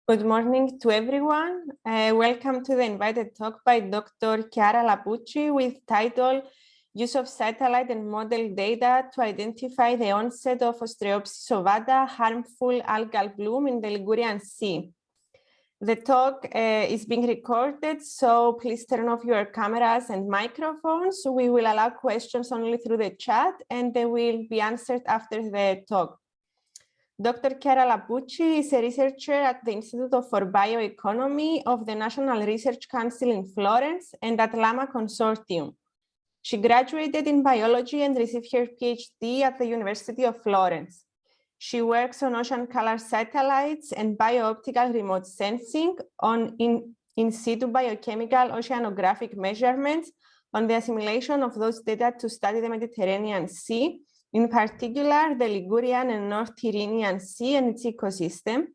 Good morning to everyone. Welcome to the invited talk by Dr. Chiara Lapucci with title Use of Satellite and Model Data to Identify the Onset of Ostreopsis ovata, Harmful Algal Bloom in the Ligurian Sea. The talk is being recorded, so please turn off your cameras and microphones. We will allow questions only through the chat and they will be answered after the talk. Dr. Chiara Lapucci is a researcher at the Institute for BioEconomy of the National Research Council in Florence and at LaMMA Consortium. She graduated in biology and received her Ph.D. at the University of Florence. She works on ocean color satellites and bio-optical remote sensing on in situ biochemical oceanographic measurements on the assimilation of those data to study the Mediterranean Sea, in particular the Ligurian and North Tyrrhenian Sea and its ecosystem,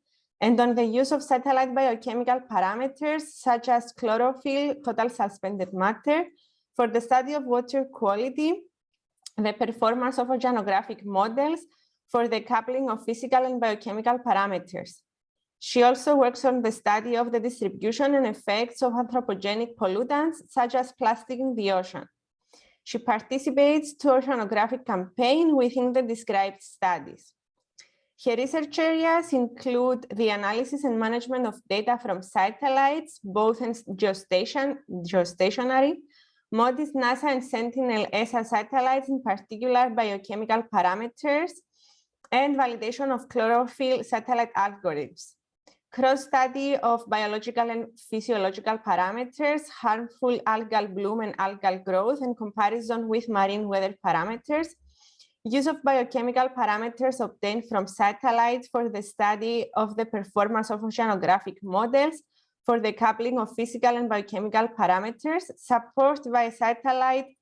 and on the use of satellite biochemical parameters such as chlorophyll, total suspended matter, for the study of water quality, the performance of oceanographic models, for the coupling of physical and biochemical parameters. She also works on the study of the distribution and effects of anthropogenic pollutants, such as plastic in the ocean. She participates to oceanographic campaign within the described studies. Her research areas include the analysis and management of data from satellites, both in geostationary, MODIS, NASA, and Sentinel ESA satellites, in particular biochemical parameters, and validation of chlorophyll satellite algorithms. Cross-study of biological and physiological parameters, harmful algal bloom and algal growth, and comparison with marine weather parameters. Use of biochemical parameters obtained from satellites for the study of the performance of oceanographic models, for the coupling of physical and biochemical parameters, support by satellite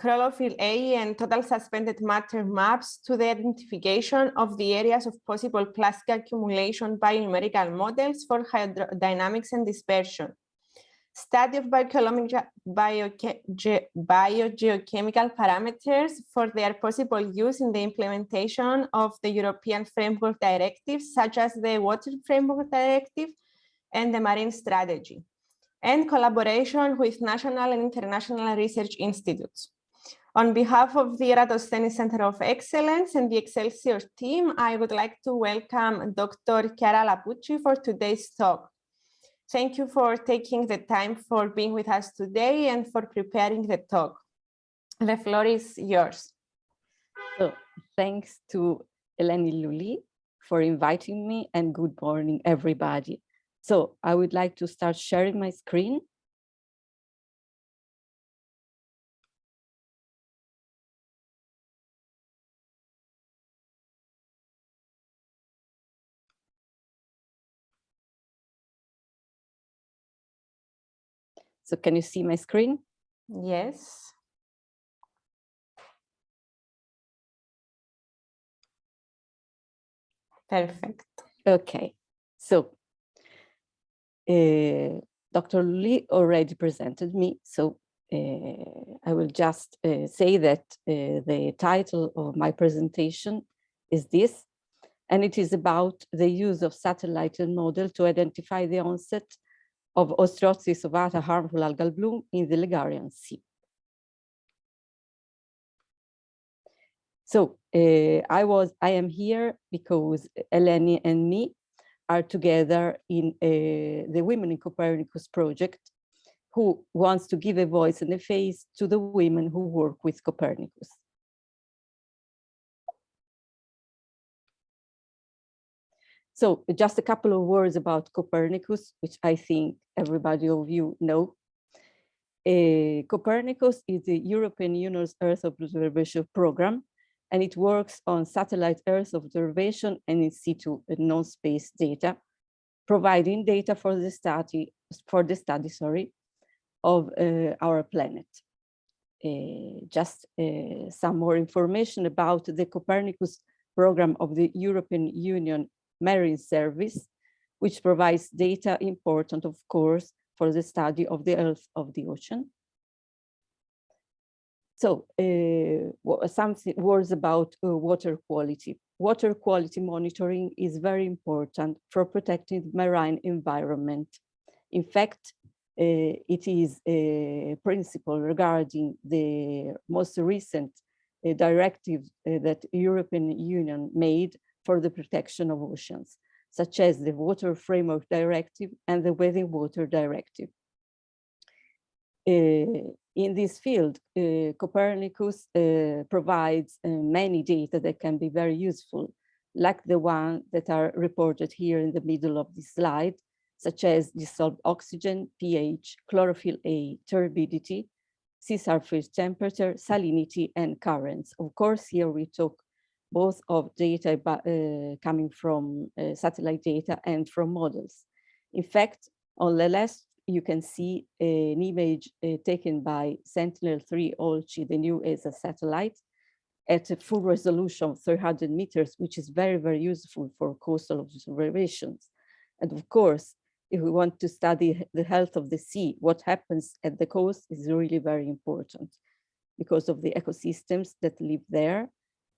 chlorophyll A and total suspended matter maps to the identification of the areas of possible plastic accumulation by numerical models for hydrodynamics and dispersion. Study of biogeochemical parameters for their possible use in the implementation of the European framework directives, such as the Water Framework Directive and the Marine Strategy, and collaboration with national and international research institutes. On behalf of the ERATOSTHENES Centre of Excellence and the EXCELSIOR team, I would like to welcome Dr. Chiara Lapucci for today's talk. Thank you for taking the time for being with us today and for preparing the talk. The floor is yours. So, thanks to Eleni Luli for inviting me, and good morning, everybody. So I would like to start sharing my screen. So can you see my screen? Yes. Perfect. Okay. So Dr. Lee already presented me, so I will just say that the title of my presentation is this, and it is about the use of satellite and model to identify the onset of Ostreopsis ovata, harmful algal bloom in the Ligurian Sea. So I am here because Eleni and me are together in the Women in Copernicus project, who wants to give a voice and a face to the women who work with Copernicus. So just a couple of words about Copernicus, which I think everybody of you know. Copernicus is the European Union's Earth Observation Program, and it works on satellite Earth observation and in situ non-space data, providing data for the study of our planet. Just some more information about the Copernicus program of the European Union Marine Service, which provides data important, of course, for the study of the health of the ocean. So some words about water quality. Water quality monitoring is very important for protecting the marine environment. In fact, it is a principle regarding the most recent directive that the European Union made for the protection of oceans, such as the Water Framework Directive and the Bathing Water Directive. In this field, Copernicus provides many data that can be very useful, like the one that are reported here in the middle of this slide, such as dissolved oxygen, pH, chlorophyll A, turbidity, sea surface temperature, salinity, and currents. Of course, here we talk both of data coming from satellite data and from models. In fact, on the left, you can see an image taken by Sentinel-3 Olchi, the new ESA satellite, at a full resolution of 300 meters, which is very, very useful for coastal observations. And of course, if we want to study the health of the sea, what happens at the coast is really very important because of the ecosystems that live there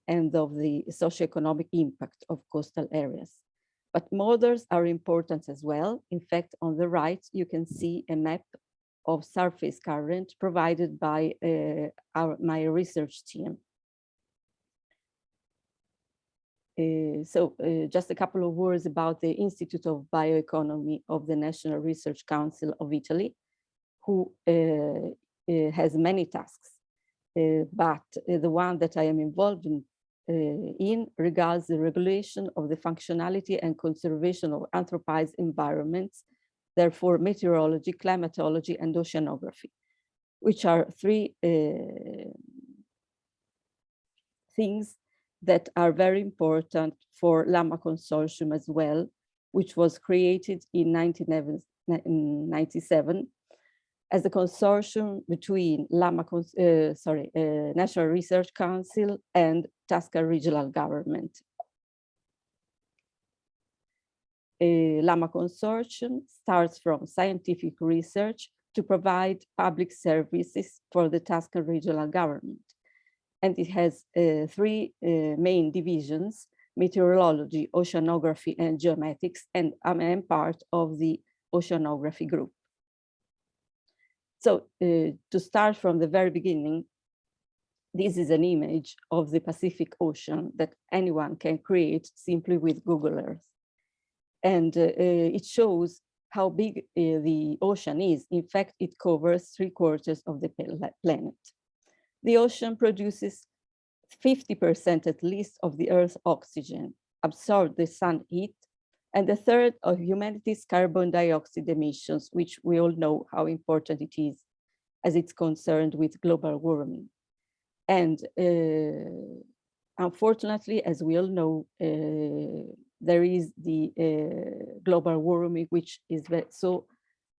and of the socioeconomic impact of coastal areas. But models are important as well. In fact, on the right, you can see a map of surface current provided by my research team. Just a couple of words about the Institute of Bioeconomy of the National Research Council of Italy, who has many tasks, but the one that I am involved in regards the regulation of the functionality and conservation of anthropized environments, therefore meteorology, climatology, and oceanography, which are three things that are very important for LaMMA Consortium as well, which was created in 1997 as a consortium between National Research Council and Tuscan regional government. LaMMA Consortium starts from scientific research to provide public services for the Tuscan regional government. And it has three main divisions: meteorology, oceanography, and geomatics, and I am part of the oceanography group. So to start from the very beginning, this is an image of the Pacific Ocean that anyone can create simply with Google Earth. And it shows how big the ocean is. In fact, it covers 3/4 of the planet. The ocean produces 50% at least of the Earth's oxygen, absorbs the sun heat, and a third of humanity's carbon dioxide emissions, which we all know how important it is as it's concerned with global warming. And unfortunately, as we all know, there is the global warming, which is so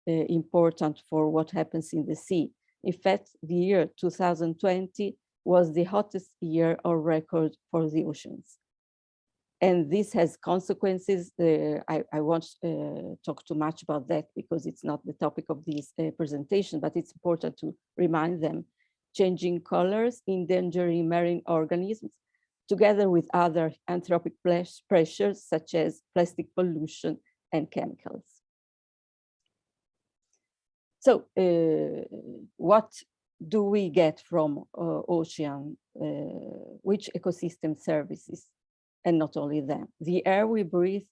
important for what happens in the sea. In fact, the year 2020 was the hottest year on record for the oceans. And this has consequences. I won't talk too much about that because it's not the topic of this presentation, but it's important to remind them. Changing colors, endangering marine organisms, together with other anthropic pressures such as plastic pollution and chemicals. So what do we get from ocean? Which ecosystem services? And not only them. The air we breathe,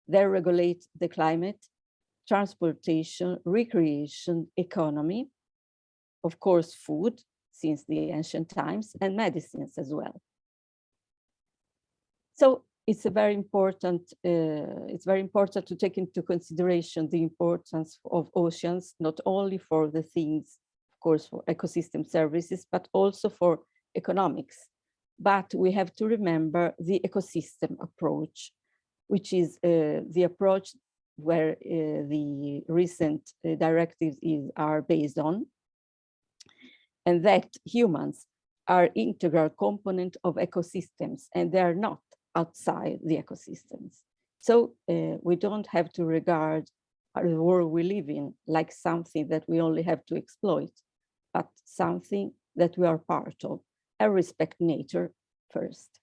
they regulate the climate, transportation, recreation, economy, of course, food, since the ancient times, and medicines as well. So it's very important to take into consideration the importance of oceans, not only for the things, of course, for ecosystem services, but also for economics. But we have to remember the ecosystem approach, which is the approach where the recent directives are based on, and that humans are integral component of ecosystems, and they are not outside the ecosystems. So we don't have to regard the world we live in like something that we only have to exploit, but something that we are part of and respect nature first.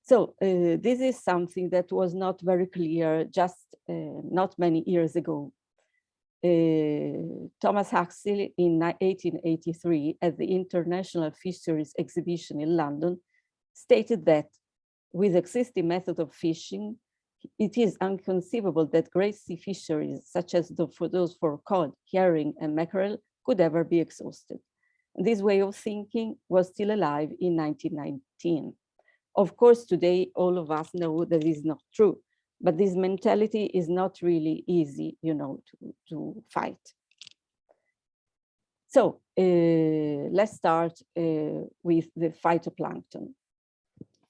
So this is something that was not very clear just not many years ago. Thomas Huxley in 1883 at the International Fisheries Exhibition in London stated that with existing method of fishing, it is inconceivable that great sea fisheries, such as those for cod, herring, and mackerel, could ever be exhausted. This way of thinking was still alive in 1919. Of course, today, all of us know that is not true, but this mentality is not really easy, to fight. So let's start with the phytoplankton.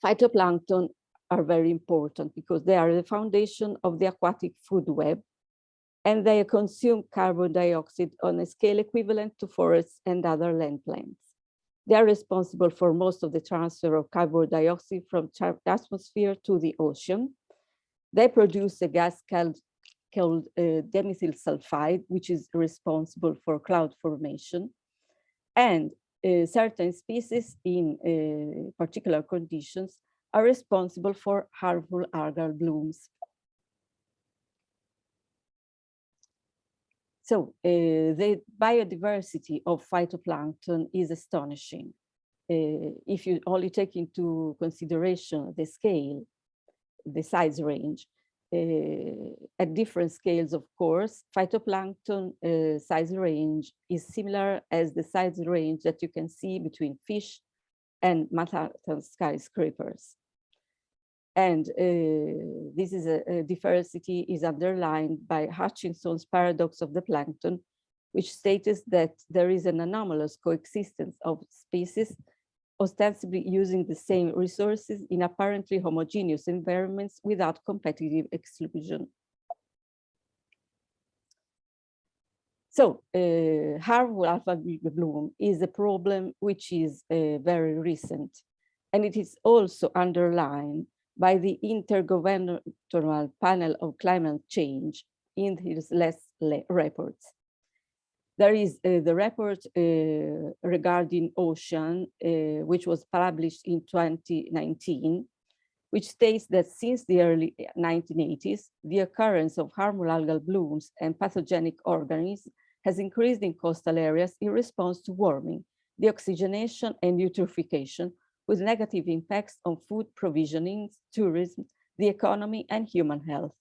Phytoplankton are very important because they are the foundation of the aquatic food web, and they consume carbon dioxide on a scale equivalent to forests and other land plants. They are responsible for most of the transfer of carbon dioxide from the atmosphere to the ocean. They produce a gas called dimethyl sulfide, which is responsible for cloud formation. And certain species in particular conditions are responsible for harmful algal blooms. So the biodiversity of phytoplankton is astonishing. If you only take into consideration the scale, the size range, at different scales, of course, phytoplankton size range is similar as the size range that you can see between fish and Manhattan skyscrapers. And this is a diversity is underlined by Hutchinson's paradox of the plankton, which states that there is an anomalous coexistence of species ostensibly using the same resources in apparently homogeneous environments without competitive exclusion. So harmful algal bloom is a problem which is very recent, and it is also underlined by the Intergovernmental Panel of Climate Change in his last reports. There is the report regarding ocean, which was published in 2019, which states that since the early 1980s, the occurrence of harmful algal blooms and pathogenic organisms has increased in coastal areas in response to warming, deoxygenation, and eutrophication, with negative impacts on food provisioning, tourism, the economy, and human health.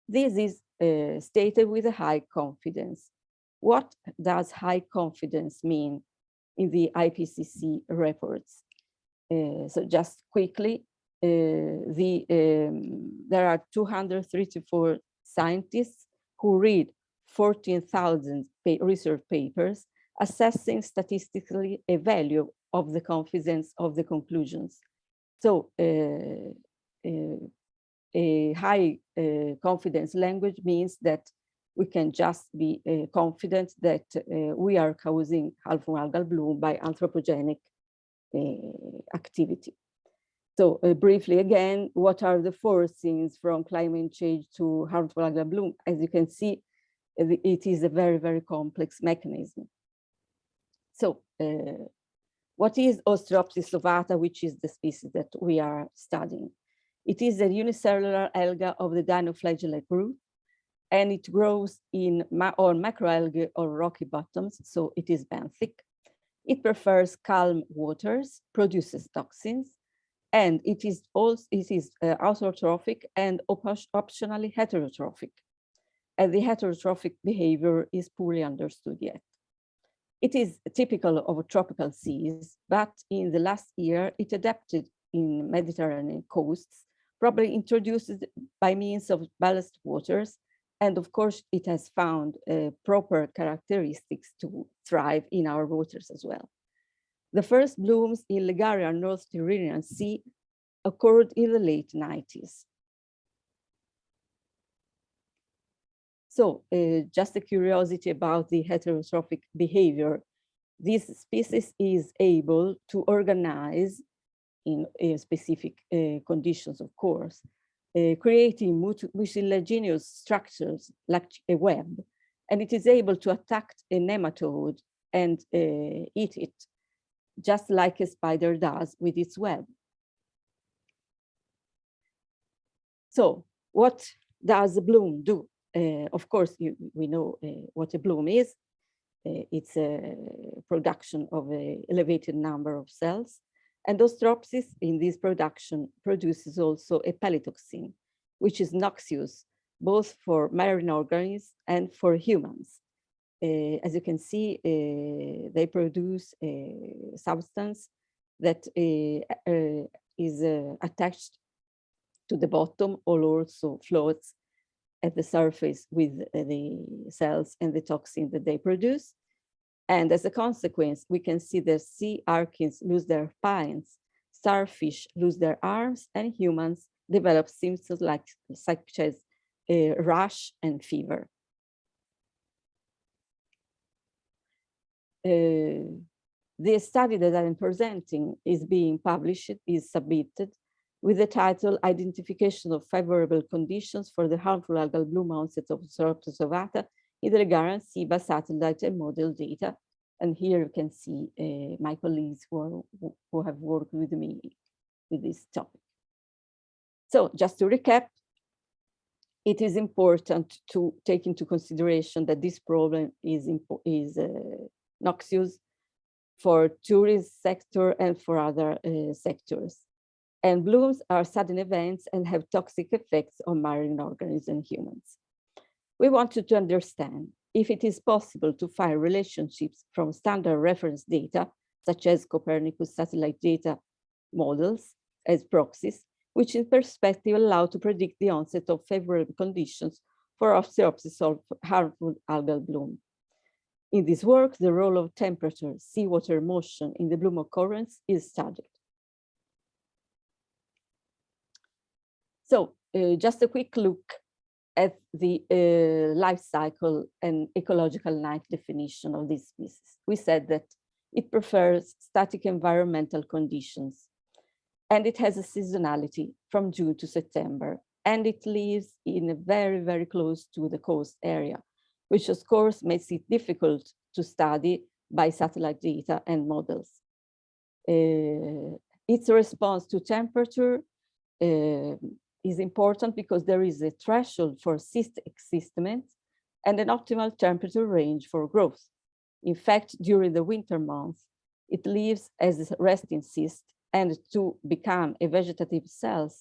This is stated with a high confidence. What does high confidence mean in the Ipcc reports? So just quickly, there are 234 scientists who read 14,000 research papers assessing statistically a value of the confidence of the conclusions. So a high confidence language means that we can just be confident that we are causing harmful algal bloom by anthropogenic activity. So briefly again, what are the forcings from climate change to harmful algal bloom? As you can see, it is a very, very complex mechanism. So what is Ostreopsis ovata, which is the species that we are studying? It is a unicellular alga of the dinoflagellate group, and it grows in on macroalgae or rocky bottoms, so it is benthic. It prefers calm waters, produces toxins, and it is autotrophic and optionally heterotrophic. And the heterotrophic behavior is poorly understood yet. It is typical of tropical seas, but in the last year, it adapted in Mediterranean coasts, probably introduced by means of ballast waters. And of course, it has found proper characteristics to thrive in our waters as well. The first blooms in Ligurian North Tyrrhenian Sea occurred in the late 90s. So just a curiosity about the heterotrophic behavior. This species is able to organize in specific conditions, of course, creating mucilaginous structures like a web, and it is able to attack a nematode and eat it, just like a spider does with its web. So what does a bloom do? Of course, we know what a bloom is. It's a production of an elevated number of cells. And Ostreopsis in this production produces also a paleotoxin, which is noxious both for marine organisms and for humans. As you can see, they produce a substance that is attached to the bottom or also floats at the surface with the cells and the toxin that they produce. And as a consequence, we can see that sea urchins lose their spines, starfish lose their arms, and humans develop symptoms such as rash and fever. The study that I'm presenting is being published, is submitted with the title Identification of Favorable Conditions for the Harmful Algal Bloom Onset of Ostreopsis ovata in the Ligurian Sea by satellite and model data. And here you can see my colleagues who have worked with me with this topic. So just to recap, it is important to take into consideration that this problem is noxious for tourism sector and for other sectors. And blooms are sudden events and have toxic effects on marine organisms and humans. We wanted to understand if it is possible to find relationships from standard reference data, such as Copernicus satellite data models as proxies, which in perspective allow to predict the onset of favorable conditions for Ostreopsis of harmful algal bloom. In this work, the role of temperature, seawater motion in the bloom occurrence is studied. So just a quick look at the life cycle and ecological life definition of this species. We said that it prefers static environmental conditions, and it has a seasonality from June to September, and it lives in a very, very close to the coast area, which of course makes it difficult to study by satellite data and models. Its response to temperature is important because there is a threshold for cyst existence and an optimal temperature range for growth. In fact, during the winter months, it lives as a resting cyst, and to become a vegetative cell,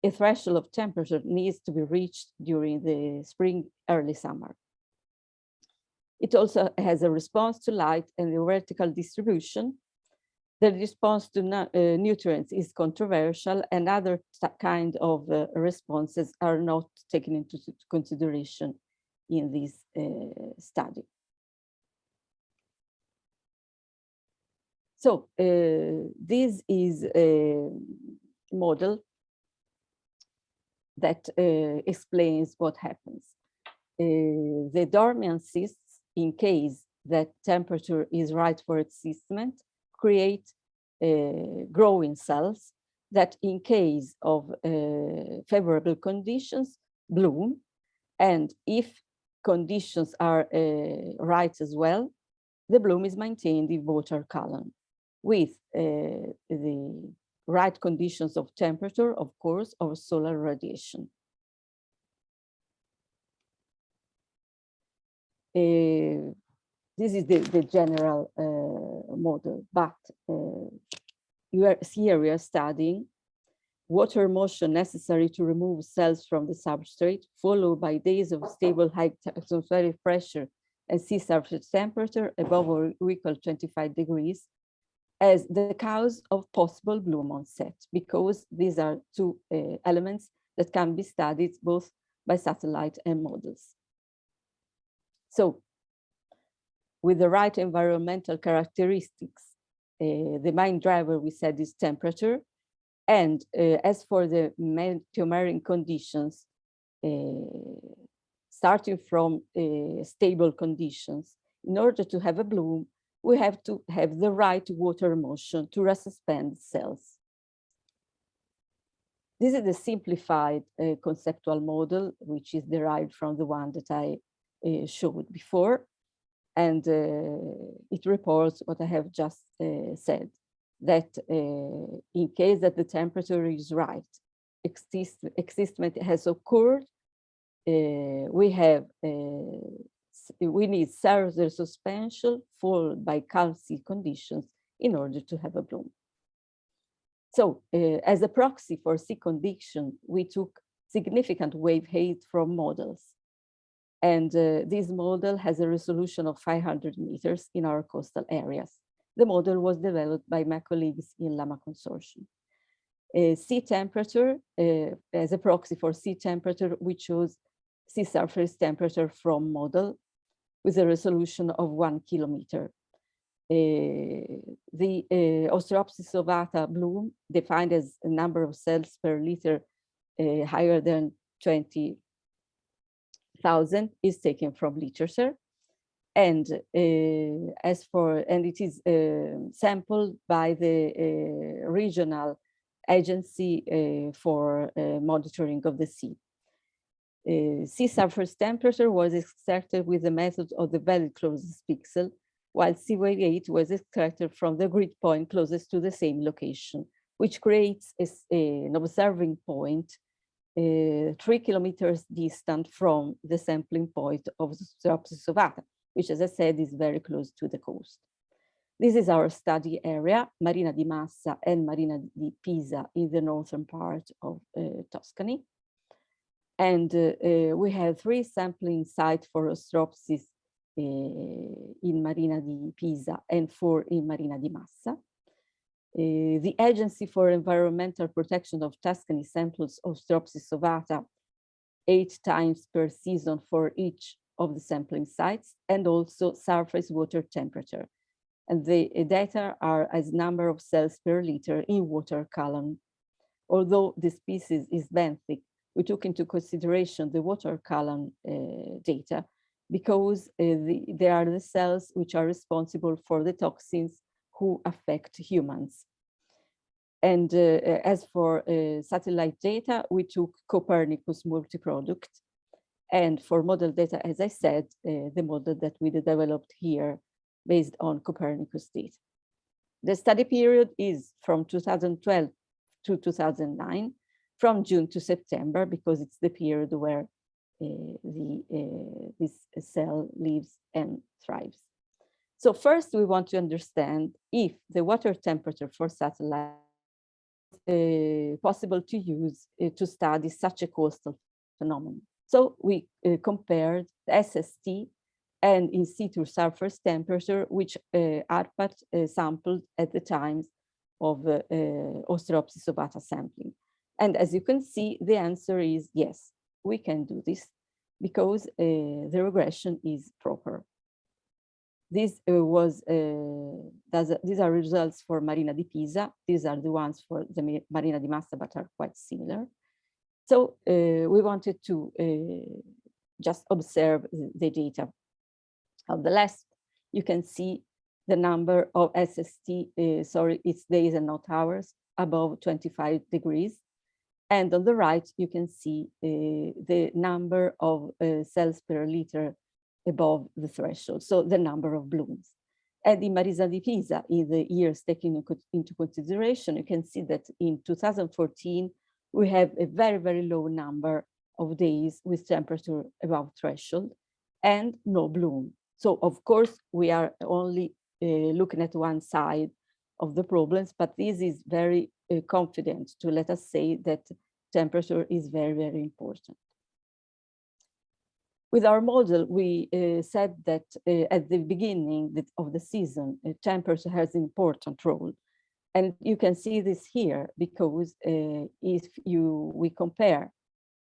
a threshold of temperature needs to be reached during the spring, early summer. It also has a response to light and the vertical distribution. The response to nutrients is controversial, and other kind of responses are not taken into consideration in this study. So this is a model that explains what happens. The dormant cysts, in case that temperature is right for its existence, create growing cells that, in case of favorable conditions, bloom. And if conditions are right as well, the bloom is maintained in water column with the right conditions of temperature, of course, of solar radiation. This is the general model, but here we are studying water motion necessary to remove cells from the substrate, followed by days of stable high atmospheric pressure and sea surface temperature above or equal 25 degrees as the cause of possible bloom onset, because these are two elements that can be studied both by satellite and models. So, with the right environmental characteristics, the main driver, we said, is temperature. And as for the marine conditions, starting from stable conditions, in order to have a bloom, we have to have the right water motion to resuspend cells. This is the simplified conceptual model, which is derived from the one that I showed before. And it reports what I have just said, that in case that the temperature is right, excitement has occurred, we need cellular suspension followed by calm sea conditions in order to have a bloom. So as a proxy for sea condition, we took significant wave height from models. And this model has a resolution of 500 meters in our coastal areas. The model was developed by my colleagues in LaMMA Consortium. Sea temperature, as a proxy for sea temperature, we chose sea surface temperature from model with a resolution of 1 kilometer. The Ostreopsis ovata bloom, defined as a number of cells per liter higher than 20,000, is taken from literature. And it is sampled by the regional agency for monitoring of the sea. Sea surface temperature was extracted with the method of the very closest pixel, while sea wave height was extracted from the grid point closest to the same location, which creates an observing point 3 kilometers distant from the sampling point of the Ostreopsis ovata, which, as I said, is very close to the coast. This is our study area, Marina di Massa and Marina di Pisa in the northern part of Tuscany. And we have 3 sampling sites for Ostreopsis in Marina di Pisa and 4 in Marina di Massa. The Agency for Environmental Protection of Tuscany samples Ostreopsis ovata 8 times per season for each of the sampling sites, and also surface water temperature. And the data are as number of cells per liter in water column. Although the species is benthic, we took into consideration the water column data because they are the cells which are responsible for the toxins who affect humans. And as for satellite data, we took Copernicus multi-product. And for model data, as I said, the model that we developed here based on Copernicus data. The study period is from 2012 to 2009, from June to September, because it's the period where this cell lives and thrives. So first, we want to understand if the water temperature for satellite is possible to use to study such a coastal phenomenon. So we compared SST and in situ surface temperature, which ARPAT sampled at the times of Ostreopsis ovata sampling. And as you can see, the answer is yes, we can do this because the regression is proper. These are results for Marina di Pisa. These are the ones for the Marina di Massa, but are quite similar. So we wanted to just observe the data. On the left, you can see the number of SST, sorry, it's days and not hours, above 25 degrees. And on the right, you can see the number of cells per liter above the threshold, so the number of blooms. And in Marina di Pisa, in the years taken into consideration, you can see that in 2014, we have a very, very low number of days with temperature above threshold and no bloom. So of course, we are only looking at one side of the problems, but this is very confident to let us say that temperature is very, very important. With our model, we said that at the beginning of the season, temperature has an important role. And you can see this here because if we compare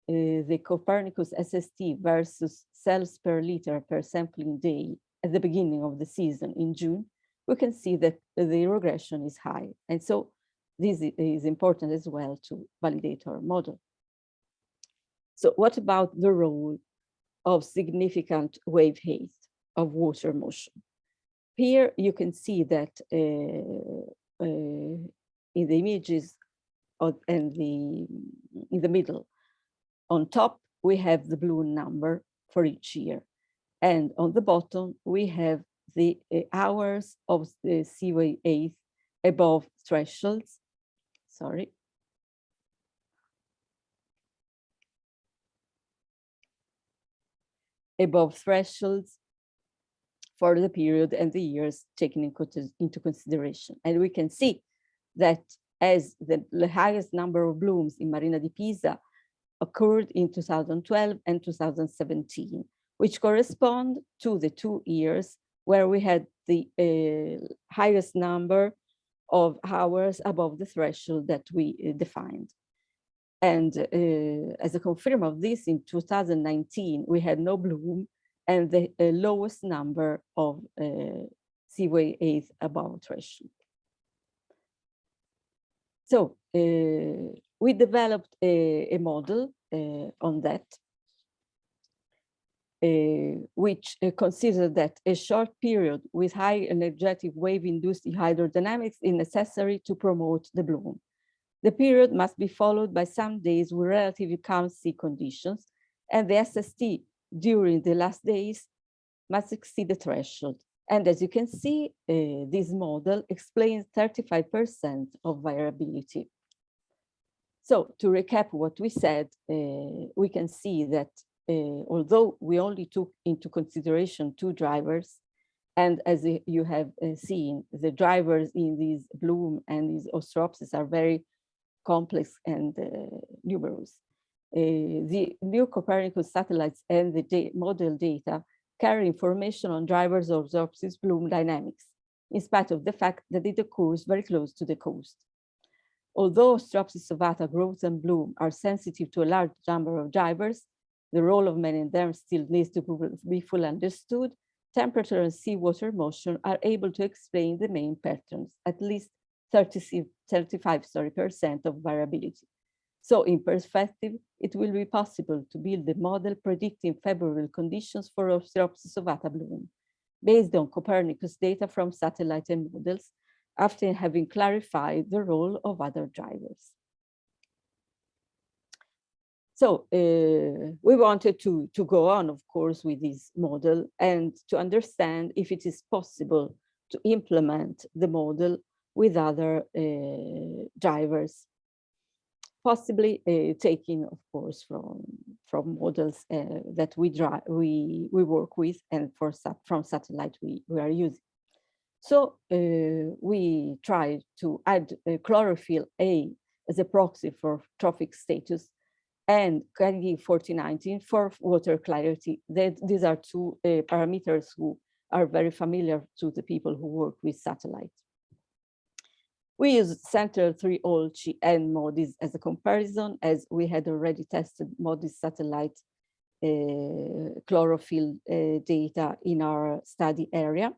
the Copernicus SST versus cells per liter per sampling day at the beginning of the season in June, we can see that the regression is high. And so this is important as well to validate our model. So what about the role of significant wave height of water motion? Here you can see that in the images and in the middle, on top, we have the blue number for each year. And on the bottom, we have the hours of the COE above thresholds. Sorry. Above thresholds for the period and the years taken into consideration. And we can see that as the highest number of blooms in Marina di Pisa occurred in 2012 and 2017, which correspond to the 2 years where we had the highest number of hours above the threshold that we defined. And as a confirm of this, in 2019, we had no bloom and the lowest number of COE above threshold. So we developed a model on that, which considered that a short period with high energetic wave-induced hydrodynamics is necessary to promote the bloom. The period must be followed by some days with relatively calm sea conditions, and the SST during the last days must exceed the threshold. And as you can see, this model explains 35% of variability. So to recap what we said, we can see that although we only took into consideration 2 drivers, and as you have seen, the drivers in these bloom and these Ostreopsis are very complex and numerous. The new Copernicus satellites and the model data carry information on drivers of Ostreopsis bloom dynamics, in spite of the fact that it occurs very close to the coast. Although Ostreopsis ovata growth and bloom are sensitive to a large number of drivers, the role of many in them still needs to be fully understood. Temperature and seawater motion are able to explain the main patterns, at least 35% of variability. So in perspective, it will be possible to build a model predicting favorable conditions for Ostreopsis ovata bloom, based on Copernicus data from satellite and models, after having clarified the role of other drivers. So we wanted to go on, of course, with this model and to understand if it is possible to implement the model with other drivers, possibly taking, of course, from models that we work with and from satellite we are using. So we tried to add chlorophyll A as a proxy for trophic status and KD 4019 for water clarity. These are 2 parameters who are very familiar to the people who work with satellites. We used Center 3 Olci and MODIS as a comparison, as we had already tested MODIS satellite chlorophyll data in our study area.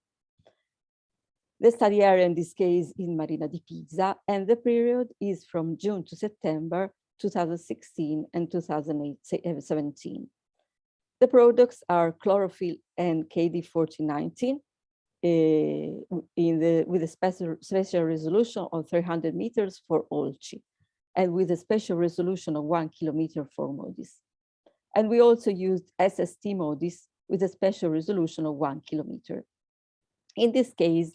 The study area in this case in Marina di Pisa, and the period is from June to September 2016 and 2017. The products are chlorophyll and KD 4019 with a spatial resolution of 300 meters for Olci, and with a spatial resolution of 1 kilometer for MODIS. And we also used SST MODIS with a spatial resolution of 1 kilometer. In this case,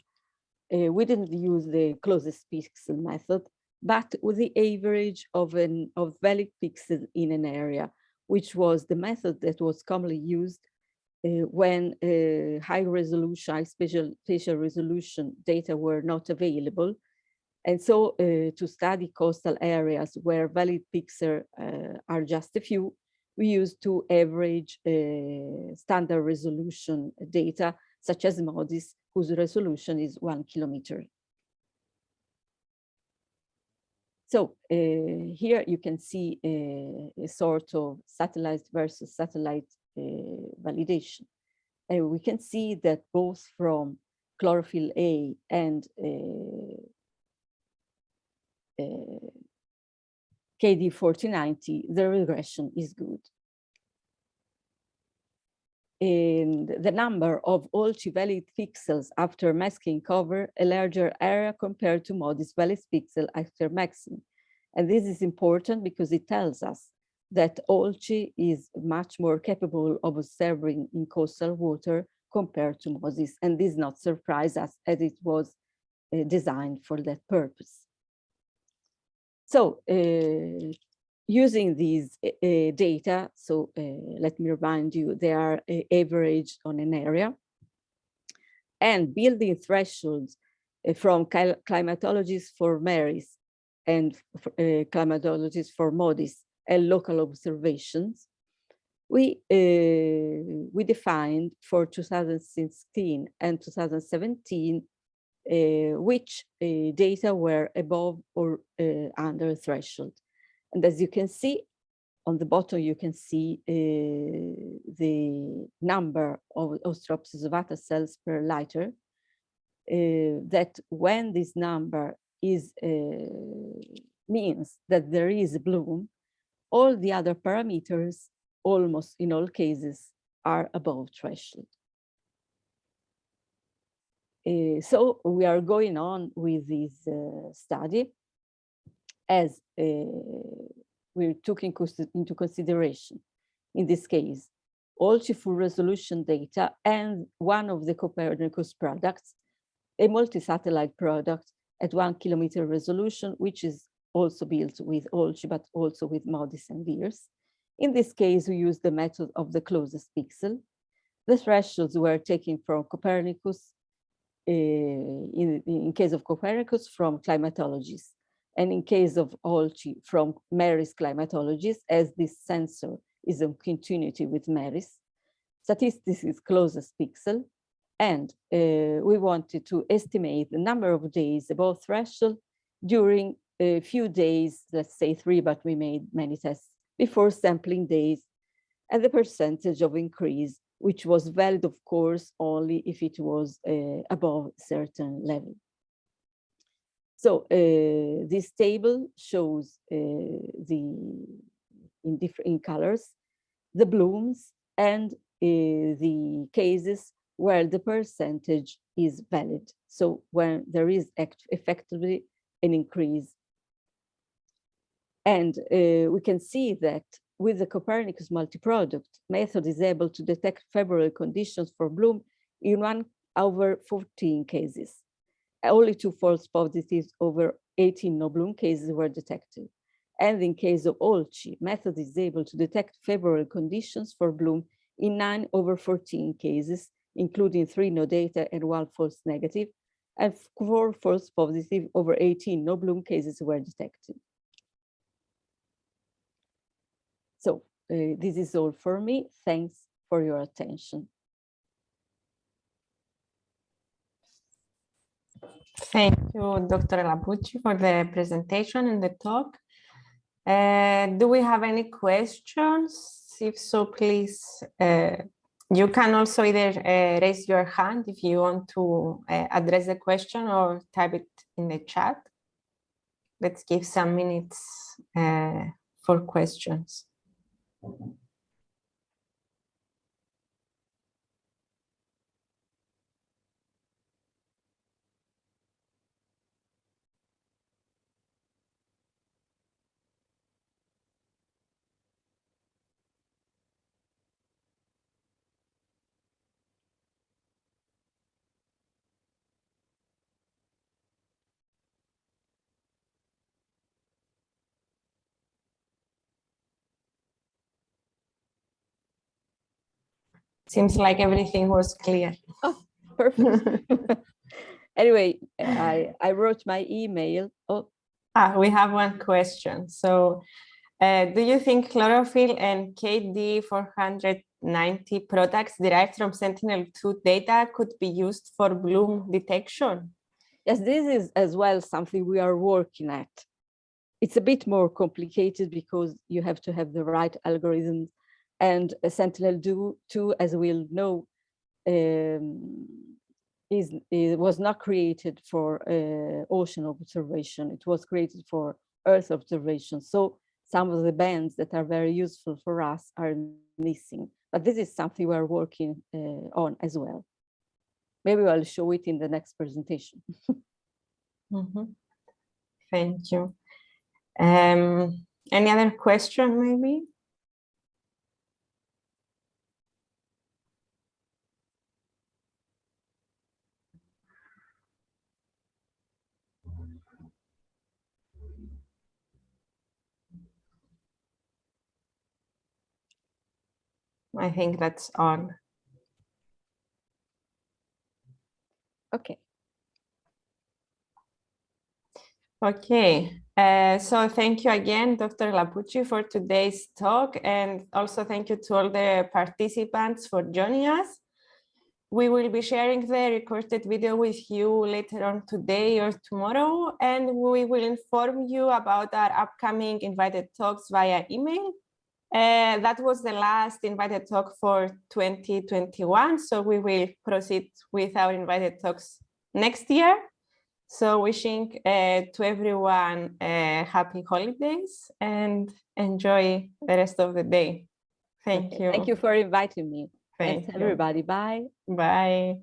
we didn't use the closest pixel method, but with the average of valid pixels in an area, which was the method that was commonly used when high spatial resolution data were not available. And so to study coastal areas where valid pixels are just a few, we used to average standard resolution data, such as MODIS, whose resolution is 1 kilometer. So here you can see a sort of satellite versus satellite validation. And we can see that both from chlorophyll A and KD 4090, the regression is good. And the number of Olci valid pixels after masking cover a larger area compared to MODIS valid pixel after maximum. And this is important because it tells us that Olchi is much more capable of observing in coastal water compared to Moses, and this not surprise us as it was designed for that purpose. So using these data, so let me remind you, they are averaged on an area, and building thresholds from climatologists for Maris and climatologists for Modis and local observations, we defined for 2016 and 2017 which data were above or under threshold. And as you can see, on the bottom, you can see the number of Ostreopsis ovata cells per liter, that when this number is means that there is a bloom, all the other parameters, almost in all cases, are above threshold. So we are going on with this study as we took into consideration, in this case, Olchi full resolution data and one of the Copernicus products, a multi-satellite product at 1 kilometer resolution, which is also built with Olchi, but also with Modis and Beers. In this case, we used the method of the closest pixel. The thresholds were taken from Copernicus, in case of Copernicus, from climatologists, and in case of Olchi, from Maris climatologists, as this sensor is in continuity with Maris. Statistics is closest pixel, and we wanted to estimate the number of days above threshold during a few days, let's say 3, but we made many tests, before sampling days, and the percentage of increase, which was valid, of course, only if it was above a certain level. So this table shows in colors the blooms and the cases where the percentage is valid. So when there is effectively an increase. And we can see that with the Copernicus multi-product method is able to detect favorable conditions for bloom in 1/14 cases. Only 2 false positives over 18 no bloom cases were detected. And in case of Olchi, method is able to detect favorable conditions for bloom in 9/14 cases, including 3 no data and 1 false negative, and 4 false positive over 18 no bloom cases were detected. So this is all for me. Thanks for your attention. Thank you, Dr. Lapucci, for the presentation and the talk. Do we have any questions? If so, please, you can also either raise your hand if you want to address the question, or type it in the chat. Let's give some minutes for questions. Seems like everything was clear. Oh, perfect. Anyway, I wrote my email. Oh. We have one question. So, do you think chlorophyll and KD 490 products derived from Sentinel-2 data could be used for bloom detection? Yes, this is as well something we are working at. It's a bit more complicated because you have to have the right algorithms, and Sentinel-2, as we'll know, it was not created for ocean observation. It was created for Earth observation. So some of the bands that are very useful for us are missing. But this is something we're working on as well. Maybe I'll show it in the next presentation. Thank you. Any other question, maybe? I think that's on. Okay. Okay, so thank you again, Dr. Lapucci, for today's talk, and also thank you to all the participants for joining us. We will be sharing the recorded video with you later on today or tomorrow, and we will inform you about our upcoming invited talks via email. That was the last invited talk for 2021, so we will proceed with our invited talks next year. So wishing to everyone happy holidays and enjoy the rest of the day. Thank you. Thank you for inviting me. Thank Thanks, you. everybody. Bye. Bye.